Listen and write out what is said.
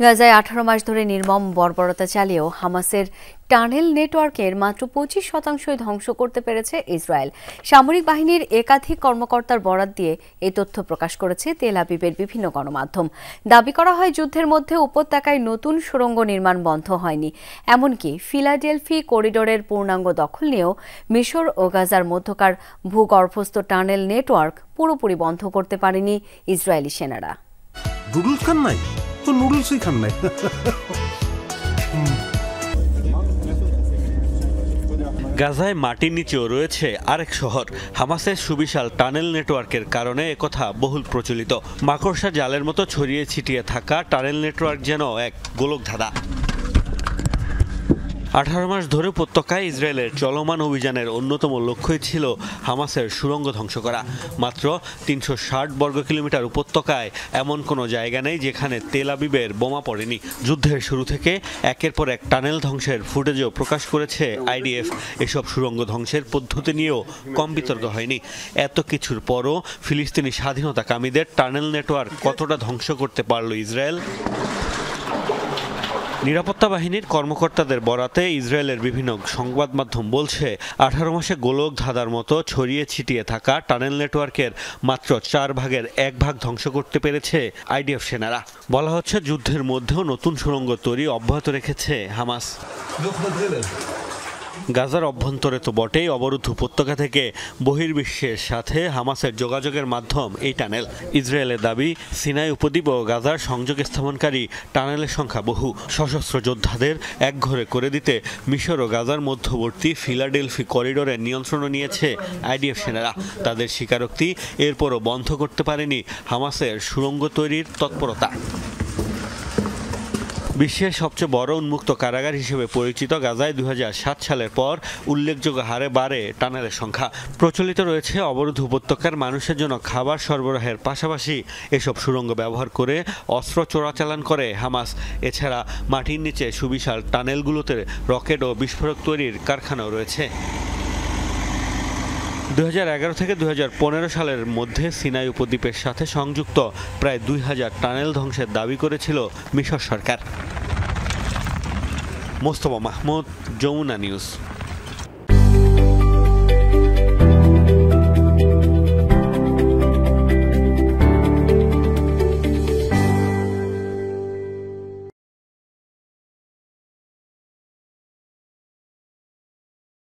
গাজায় 18 মাস ধরে নির্মম বর্বরতা চালিয়েও হামাসের টানেল নেটওয়ার্কের মাত্র 25% ধ্বংস করতে পেরেছে ইসরায়েল। সামরিক বাহিনীর একাধিক কর্মকর্তার বরাত দিয়ে এই তথ্য প্রকাশ করেছে তেল আবিবের বিভিন্ন গণমাধ্যম। দাবি করা হয়, যুদ্ধের মধ্যে উপত্যকায় নতুন সুড়ঙ্গ নির্মাণ বন্ধ হয়নি। এমনকি ফিলাডেলফি করিডোরের পূর্ণাঙ্গ দখল নিয়েও মিশর ও গাজার মধ্যকার ভূগর্ভস্থ টানেল নেটওয়ার্ক পুরোপুরি বন্ধ করতে পারেনি ইসরায়েলি সেনারা। তো নুডলসই খান নাই। গাজায় মাটির নিচেও রয়েছে আরেক শহর। হামাসের সুবিশাল টানেল নেটওয়ার্কের কারণে একথা বহুল প্রচলিত। মাকড়সা জালের মতো ছড়িয়ে ছিটিয়ে থাকা টানেল নেটওয়ার্ক যেন এক গোলকধাঁধা। 18 মাস ধরে উপত্যকায় ইসরায়েলের চলমান অভিযানের অন্যতম লক্ষ্যই ছিল হামাসের সুড়ঙ্গ ধ্বংস করা। মাত্র 360 বর্গ কিলোমিটার উপত্যকায় এমন কোনো জায়গা নেই যেখানে তেল আবিবের বোমা পড়েনি। যুদ্ধের শুরু থেকে একের পর এক টানেল ধ্বংসের ফুটেজও প্রকাশ করেছে আইডিএফ। এসব সুড়ঙ্গ ধ্বংসের পদ্ধতি নিয়েও কম বিতর্ক হয়নি। এত কিছুর পরও ফিলিস্তিনি স্বাধীনতাকামীদের টানেল নেটওয়ার্ক কতটা ধ্বংস করতে পারল ইসরায়েল? নিরাপত্তা বাহিনীর কর্মকর্তাদের বরাতে ইসরায়েলের বিভিন্ন সংবাদ মাধ্যম বলছে, 18 মাসে গোলক ধাঁধার মতো ছড়িয়ে ছিটিয়ে থাকা টানেল নেটওয়ার্কের মাত্র 4 ভাগের 1 ভাগ ধ্বংস করতে পেরেছে আইডিএফ সেনারা। বলা হচ্ছে, যুদ্ধের মধ্যেও নতুন সুড়ঙ্গ তৈরি অব্যাহত রেখেছে হামাস। গাজার অভ্যন্তরে তো বটেই, অবরুদ্ধ উপত্যকা থেকে বহির্বিশ্বের সাথে হামাসের যোগাযোগের মাধ্যম এই টানেল। ইসরায়েলের দাবি, সিনাই উপদ্বীপ ও গাজার সংযোগ স্থাপনকারী টানেলের সংখ্যা বহু। সশস্ত্র যোদ্ধাদের একঘরে করে দিতে মিশর ও গাজার মধ্যবর্তী ফিলাডেলফি করিডোরের নিয়ন্ত্রণ নিয়েছে আইডিএফ সেনারা। তাদের স্বীকারোক্তি, এরপরও বন্ধ করতে পারেনি হামাসের সুড়ঙ্গ তৈরির তৎপরতা। বিশ্বের সবচেয়ে বড় উন্মুক্ত কারাগার হিসেবে পরিচিত গাজায় 2007 সালের পর উল্লেখযোগ্য হারে বাড়ে টানেলের সংখ্যা। প্রচলিত রয়েছে, অবরোধ উপত্যকার মানুষের জন্য খাবার সরবরাহের পাশাপাশি এসব সুড়ঙ্গ ব্যবহার করে অস্ত্র চোরাচালান করে হামাস। এছাড়া মাটির নিচে সুবিশাল টানেলগুলোতে রকেট ও বিস্ফোরক তৈরির কারখানাও রয়েছে। 2011 থেকে 2015 সালের মধ্যে সিনাই উপদ্বীপের সাথে সংযুক্ত প্রায় 2000 টানেল ধ্বংসের দাবি করেছিল মিশর সরকার। মোস্তফা মাহমুদ, যমুনা নিউজ।